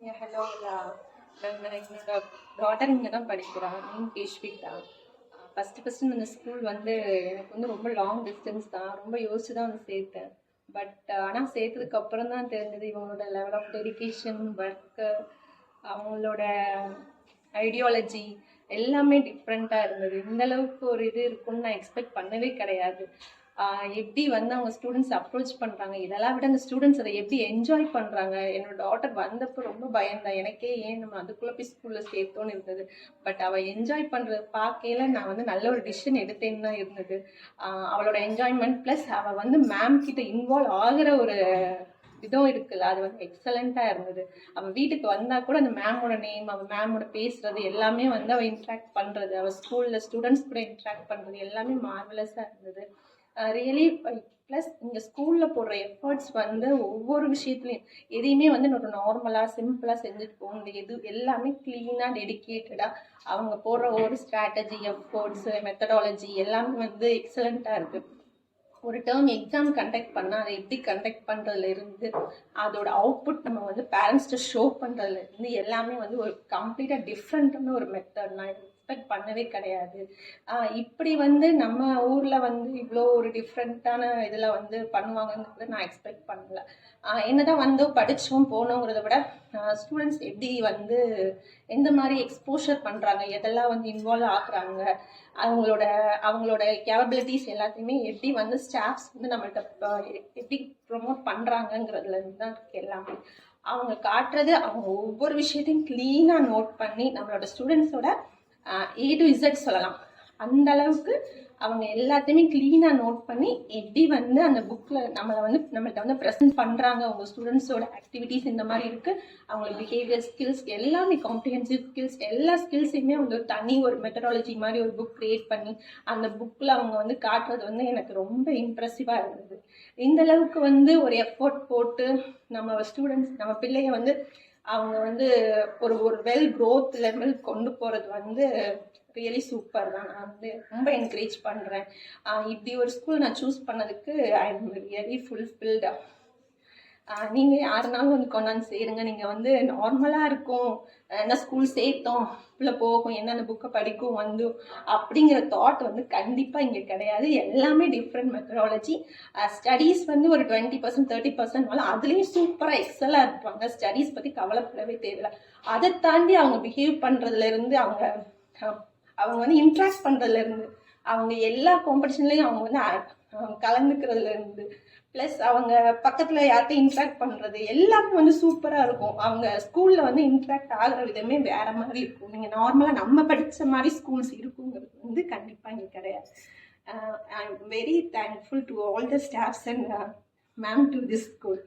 Hello. நான் என்னோட daughter இங்கே தான் படிக்கிறா. நேம் கேஷ்விகா. ஃபஸ்ட்டு இந்த ஸ்கூல் வந்து எனக்கு வந்து ரொம்ப லாங் டிஸ்டன்ஸ் தான். ரொம்ப யோசிச்சு தான் வந்து சேர்த்தேன். பட் ஆனால் சேர்த்ததுக்கு அப்புறம் தான் தெரிஞ்சது இவங்களோட லெவல் ஆஃப் டெடிகேஷன், ஒர்க்கு, அவங்களோட ஐடியாலஜி எல்லாமே டிஃப்ரெண்ட்டாக இருந்தது. இந்த அளவுக்கு ஒரு இது இருக்கும்னு நான் எக்ஸ்பெக்ட் பண்ணவே கிடையாது. எப்படி வந்து அவங்க ஸ்டூடெண்ட்ஸ் அப்ரோச் பண்ணுறாங்க, இதெல்லாம் விட அந்த ஸ்டூடெண்ட்ஸ் அதை எப்படி என்ஜாய் பண்ணுறாங்க. என்னோட டாட்டர் வந்தப்போ ரொம்ப பயந்தேன், எனக்கே ஏன் நம்ம அதுக்குள்ளே போய் ஸ்கூலில் சேர்த்தோன்னு இருந்தது. பட் அவள் என்ஜாய் பண்ணுறது பார்க்கையில நான் வந்து நல்ல ஒரு டிசிஷன் எடுத்தேன்னு தான் இருந்தது. அவளோட என்ஜாய்மெண்ட் ப்ளஸ் அவள் வந்து மேம் கிட்ட இன்வால்வ் ஆகிற ஒரு இதுவும் இருக்குல்ல, அது வந்து எக்ஸலண்ட்டாக இருந்தது. அவள் வீட்டுக்கு வந்தால் கூட அந்த மேமோட நேம், அவள் மேமோட பேசுறது எல்லாமே வந்து அவள் இன்ட்ராக்ட் பண்ணுறது, அவள் ஸ்கூலில் ஸ்டூடெண்ட்ஸ் கூட இன்ட்ராக்ட் பண்ணுறது எல்லாமே மார்வலஸாக இருந்தது. ரியலி ப்ளஸ் இங்கே ஸ்கூலில் போடுற எஃபர்ட்ஸ் வந்து ஒவ்வொரு விஷயத்துலையும் எதையுமே வந்து ஒரு நார்மலாக சிம்பிளாக செஞ்சுட்டு போக முடியாது. எல்லாமே க்ளீனாக டெடிக்கேட்டடாக அவங்க போடுற ஒவ்வொரு ஸ்ட்ராட்டஜி, எஃபர்ட்ஸு, மெத்தடாலஜி எல்லாமே வந்து எக்ஸலண்ட்டாக இருக்குது. ஒரு டேர்ம் எக்ஸாம் கண்டக்ட் பண்ணால் அதை எப்படி கண்டக்ட் பண்ணுறதுலேருந்து அதோட அவுட்புட் நம்ம வந்து பேரண்ட்ஸ்கிட்ட ஷோ பண்ணுறதுலேருந்து எல்லாமே வந்து ஒரு கம்ப்ளீட்டாக டிஃப்ரெண்ட்டான ஒரு மெத்தட். நான் எக்ஸ்பெக்ட் பண்ணவே கிடையாது. இப்படி வந்து நம்ம ஊரில் வந்து இவ்வளோ ஒரு டிஃப்ரெண்ட்டான இதில் வந்து பண்ணுவாங்கன்னு நான் எக்ஸ்பெக்ட் பண்ணல. என்னதான் வந்து படித்தோம் போனோங்கிறத விட ஸ்டூடெண்ட்ஸ் எப்படி வந்து எந்த மாதிரி எக்ஸ்போஷர் பண்ணுறாங்க, எதெல்லாம் வந்து இன்வால்வ் ஆகுறாங்க, அவங்களோட அவங்களோட கேப்பபிலிட்டிஸ் எல்லாத்தையுமே எப்படி வந்து ஸ்டாஃப்ஸ் வந்து நம்மள்கிட்ட எப்படி ப்ரொமோட் பண்ணுறாங்கங்கிறதுலேருந்து தான் இருக்குது எல்லாமே. அவங்க காட்டுறது அவங்க ஒவ்வொரு விஷயத்தையும் க்ளீனாக நோட் பண்ணி நம்மளோட ஸ்டூடெண்ட்ஸோட A to Z சொல்லலாம். அந்த அளவுக்கு அவங்க எல்லாத்தையுமே க்ளீனாக நோட் பண்ணி எப்படி வந்து அந்த புக்கில் நம்மள்கிட்ட வந்து ப்ரெசென்ட் பண்ணுறாங்க. அவங்க ஸ்டூடெண்ட்ஸோட ஆக்டிவிட்டீஸ் இந்த மாதிரி இருக்குது, அவங்களோட பிஹேவியர் ஸ்கில்ஸ் எல்லாமே, காம்ப்ரிஹென்சிவ் ஸ்கில்ஸ் எல்லா ஸ்கில்ஸையுமே வந்து ஒரு தனி ஒரு மெத்தடாலஜி மாதிரி ஒரு புக் க்ரியேட் பண்ணி அந்த புக்கில் அவங்க வந்து காட்டுறது வந்து எனக்கு ரொம்ப இம்ப்ரெசிவாக இருந்தது. இந்த அளவுக்கு வந்து ஒரு எஃபோர்ட் போட்டு நம்ம ஸ்டூடெண்ட்ஸ், நம்ம பிள்ளைய வந்து அவங்க வந்து ஒரு ஒரு வெல் க்ரோத் லெவல் கொண்டு போகிறது வந்து ரியலி சூப்பர் தான். நான் வந்து ரொம்ப என்கரேஜ் பண்ணுறேன். இப்படி ஒரு ஸ்கூல் நான் சூஸ் பண்ணதுக்கு ஐ எம் ரியலி ஃபுல்ஃபில்டு. நீங்கள் யாருனாலும் வந்து கொண்டாந்து சேருங்க. நீங்கள் வந்து நார்மலாக இருக்கும், என்ன ஸ்கூல் சேர்த்தோம், பிள்ளை போகும், என்னென்ன புக்கை படிக்கும் வந்து அப்படிங்கிற தாட் வந்து கண்டிப்பாக இங்கே கிடையாது. எல்லாமே டிஃப்ரெண்ட் மெத்தடாலஜி. ஸ்டடீஸ் வந்து ஒரு 20% 30% அதுலேயும் சூப்பராக எக்ஸலாக இருப்பாங்க. ஸ்டடீஸ் பற்றி கவலைப்படவே தேவையில்லை. அதை தாண்டி அவங்க பிஹேவ் பண்ணுறதுலேருந்து அவங்க வந்து இன்ட்ராக்ட் பண்ணுறதுலேருந்து அவங்க எல்லா காம்படிஷன்லேயும் அவங்க வந்து கலந்துக்கிறதுலேருந்து ப்ளஸ் அவங்க பக்கத்தில் யார்கிட்டையும் இன்ட்ராக்ட் பண்ணுறது எல்லாமே வந்து சூப்பராக இருக்கும். அவங்க ஸ்கூலில் வந்து இன்ட்ராக்ட் ஆகிற விதமே வேறு மாதிரி இருக்கும். நீங்கள் நார்மலாக நம்ம படித்த மாதிரி ஸ்கூல்ஸ் இருக்குங்கிறது வந்து கண்டிப்பாக இங்கே கிடையாது. I am very thankful to all the staffs and ma'am to this school.